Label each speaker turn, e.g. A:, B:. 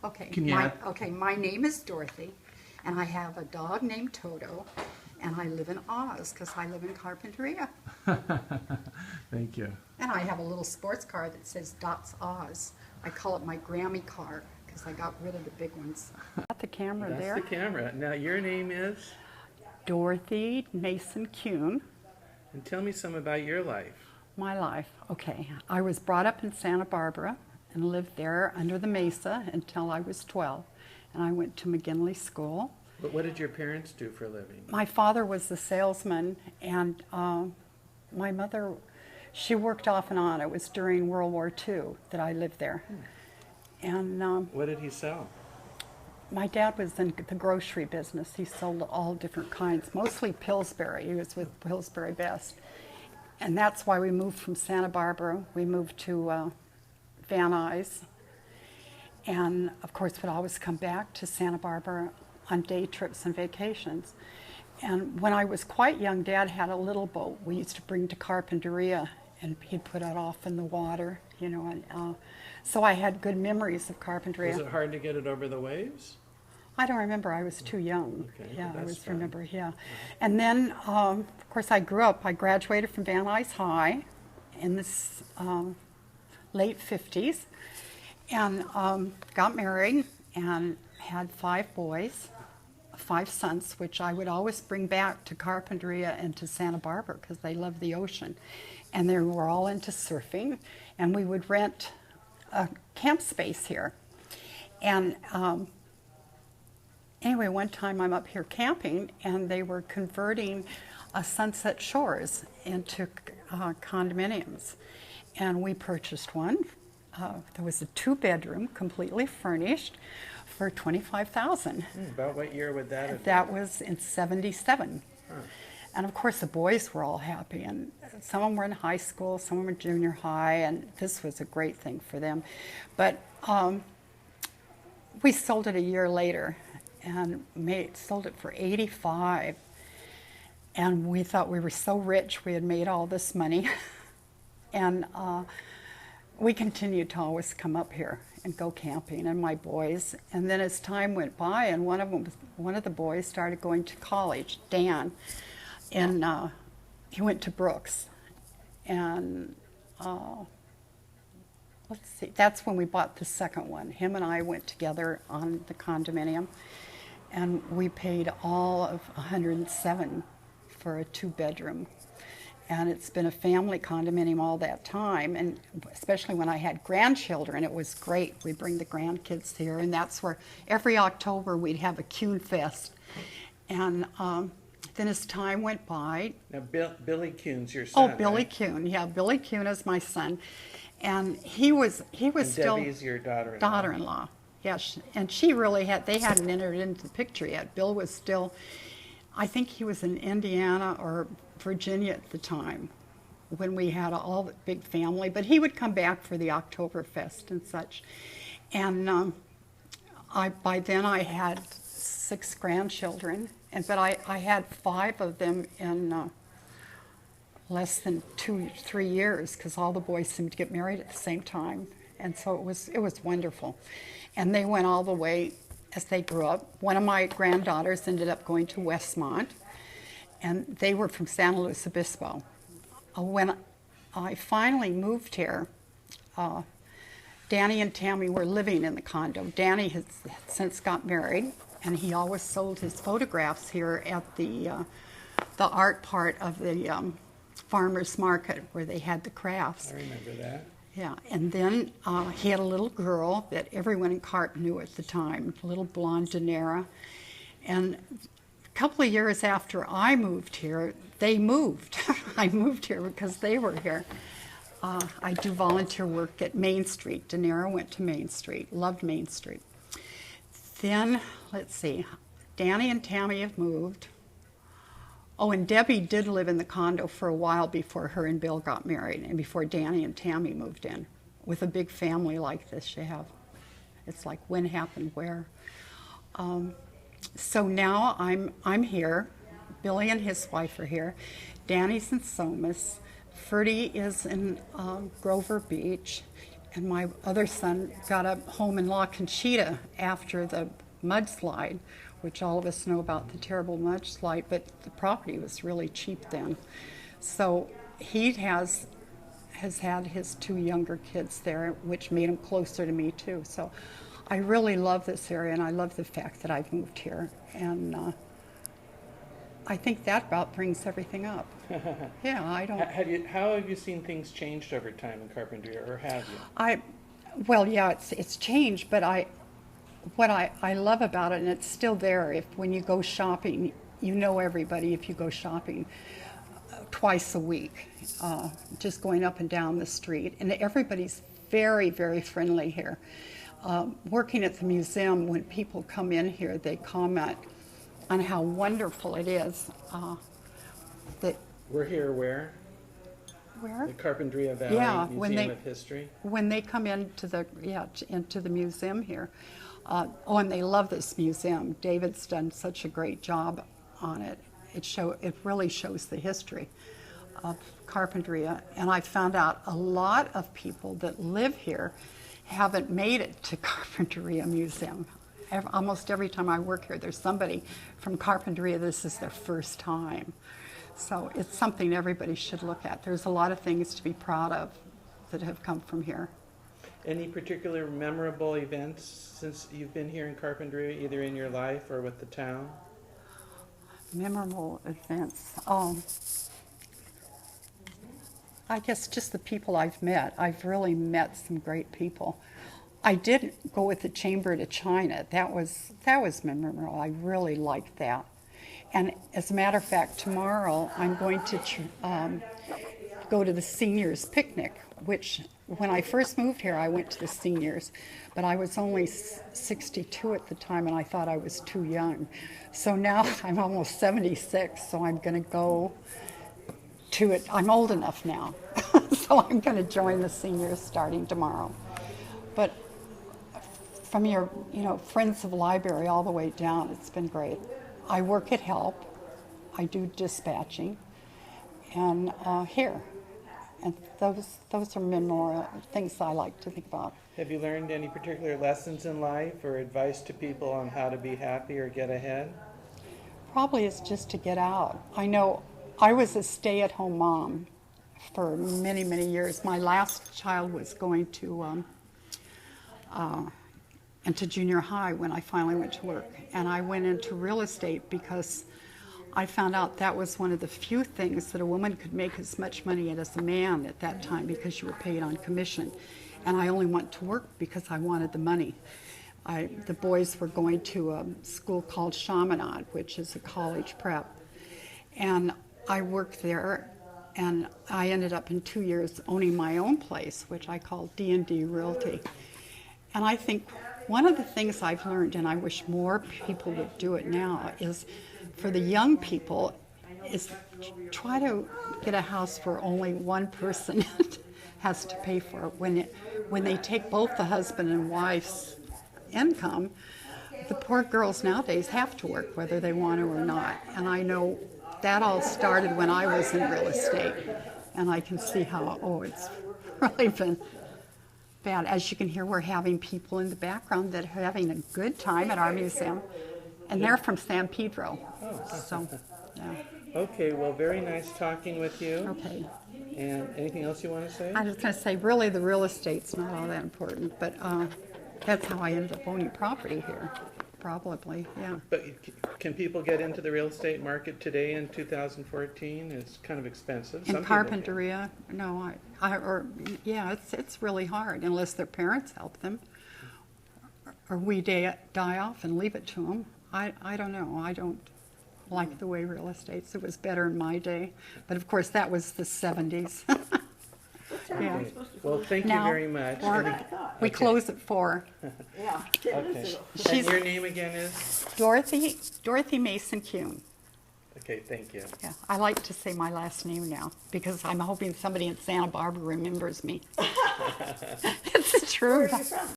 A: Okay,
B: Can you add?
A: my name is Dorothy, and I have a dog named Toto, and I live in Oz because I live in Carpinteria.
B: Thank you.
A: And I have a little sports car that says Dots Oz. I call it my Grammy car because I got rid of the big ones. Got the camera
B: That's
A: there.
B: the camera. Now, your name is?
A: Dorothy Mason Kuhn.
B: And tell me some about your life.
A: My life, okay. I was brought up in Santa Barbara and lived there under the Mesa until I was 12. And I went to McGinley School.
B: But what did your parents do for a living?
A: My father was a salesman, and my mother, she worked off and on. It was during World War II that I lived there. And
B: What did he sell?
A: my dad was in the grocery business. He sold all different kinds, mostly Pillsbury. He was with Pillsbury Best. And that's why we moved from Santa Barbara. We moved to Van Nuys. And of course, would always come back to Santa Barbara on day trips and vacations. And when I was quite young, Dad had a little boat we used to bring to Carpinteria, and he'd put it off in the water, you know. And so I had good memories of Carpinteria.
B: Was it hard to get it over the waves?
A: I don't remember. I was too young.
B: Okay,
A: Yeah,
B: but
A: I
B: that's
A: was
B: fun.
A: remember. Yeah, and then of course I grew up. I graduated from Van Nuys High in this late 50s, and got married and had 5 boys, 5 sons, which I would always bring back to Carpinteria and to Santa Barbara because they loved the ocean, and they were all into surfing, and we would rent a camp space here, and. Anyway, one time I'm up here camping, and they were converting Sunset Shores into condominiums. And we purchased one. There was a 2-bedroom, completely furnished, for $25,000.
B: About what year would that have been?
A: That was in '77.
B: Huh.
A: And of course, the boys were all happy, and some of them were in high school, some of them were junior high, and this was a great thing for them. But we sold it a year later, and sold it for $85. And we thought we were so rich, we had made all this money. And we continued to always come up here and go camping, and my boys. And then as time went by, and one of the boys started going to college, Dan, and he went to Brooks. And let's see, that's when we bought the second one. Him and I went together on the condominium, and we paid all of $107 for a 2-bedroom. And it's been a family condominium all that time, and especially when I had grandchildren, it was great. We'd bring the grandkids here, and that's where every October we'd have a Kuhn Fest. And then as time went by...
B: Now, Billy Kuhn's your son,
A: Oh, Billy
B: right?
A: Kuhn, yeah, Billy Kuhn is my son. And he was
B: And
A: still...
B: Debbie's your daughter-in-law.
A: Daughter-in-law, yes. And she really they hadn't entered into the picture yet. Bill was still, I think he was in Indiana or Virginia at the time when we had all the big family, but he would come back for the Oktoberfest and such. And by then I had 6 grandchildren, but I had 5 of them in less than 2-3 years, because all the boys seemed to get married at the same time, and so it was wonderful. And they went all the way as they grew up. One of my granddaughters ended up going to Westmont, and they were from San Luis Obispo. When I finally moved here, Danny and Tammy were living in the condo. Danny has since got married, and he always sold his photographs here at the art part of the farmer's market where they had the crafts.
B: I remember that.
A: Yeah, and then he had a little girl that everyone in Carp knew at the time, a little blonde Daenerys. And a couple of years after I moved here, they moved. I moved here because they were here. I do volunteer work at Main Street. Daenerys went to Main Street, loved Main Street. Then, let's see, Danny and Tammy have moved. Oh, and Debbie did live in the condo for a while before her and Bill got married, and before Danny and Tammy moved in. With a big family like this you have, it's like when happened where. So now I'm here. Billy and his wife are here. Danny's in Somas. Ferdy is in Grover Beach. And my other son got a home in La Conchita after the mudslide, which all of us know about the terrible mudslide, but the property was really cheap then. So he has had his 2 younger kids there, which made him closer to me too. So I really love this area, and I love the fact that I've moved here. And I think that about brings everything up. Yeah, I don't.
B: How have you seen things changed over time in Carpinteria, or have you?
A: Well, yeah, it's changed, but what I love about it, and it's still there. When you go shopping, you know everybody. If you go shopping twice a week, just going up and down the street, and everybody's very, very friendly here. Working at the museum, when people come in here, they comment on how wonderful it is. That
B: We're here where?
A: where?
B: The Carpinteria Valley
A: Yeah,
B: Museum of History.
A: when they come into the museum here. And they love this museum. David's done such a great job on it. It really shows the history of Carpinteria. And I found out a lot of people that live here haven't made it to Carpinteria Museum. Almost every time I work here, there's somebody from Carpinteria. This is their first time. So it's something everybody should look at. There's a lot of things to be proud of that have come from here.
B: Any particular memorable events since you've been here in Carpinteria, either in your life or with the town?
A: Memorable events. I guess just the people I've met. I've really met some great people. I did go with the chamber to China. That was memorable. I really liked that. And as a matter of fact, tomorrow I'm going to go to the seniors picnic, which when I first moved here, I went to the seniors, but I was only 62 at the time, and I thought I was too young. So now I'm almost 76, so I'm going to go to it. I'm old enough now, so I'm going to join the seniors starting tomorrow. But from your, friends of the library all the way down, it's been great. I work at HELP. I do dispatching, and here. And those are memorable things I like to think about.
B: Have you learned any particular lessons in life or advice to people on how to be happy or get ahead?
A: Probably it's just to get out. I know I was a stay-at-home mom for many, many years. My last child was going to into junior high when I finally went to work. And I went into real estate because I found out that was one of the few things that a woman could make as much money as a man at that time, because you were paid on commission. And I only went to work because I wanted the money. The boys were going to a school called Chaminade, which is a college prep. And I worked there, and I ended up in 2 years owning my own place, which I call D&D Realty. And I think one of the things I've learned, and I wish more people would do it now, is for the young people, is try to get a house where only one person has to pay for it. When they take both the husband and wife's income, the poor girls nowadays have to work whether they want to or not. And I know that all started when I was in real estate, and I can see how, it's really been bad. As you can hear, we're having people in the background that are having a good time at our museum, and they're from San Pedro. So, yeah.
B: Okay, well, very nice talking with you.
A: Okay.
B: And anything else you want to say?
A: I was going to say, really, the real estate's not all that important, but that's how I ended up owning property here, probably, yeah.
B: But can people get into the real estate market today in 2014? It's kind of expensive.
A: In Carpinteria, no, it's really hard unless their parents help them, or we die off and leave it to them. I don't know. I don't like the way real estate's. It was better in my day, but of course that was the 70s. Yeah.
B: Well, thank you very much.
A: We close at 4.
C: Yeah.
B: Okay. And your name again is?
A: Dorothy Mason Kuhn.
B: Okay, thank you.
A: Yeah, I like to say my last name now because I'm hoping somebody in Santa Barbara remembers me. It's the truth.
C: Where are you from?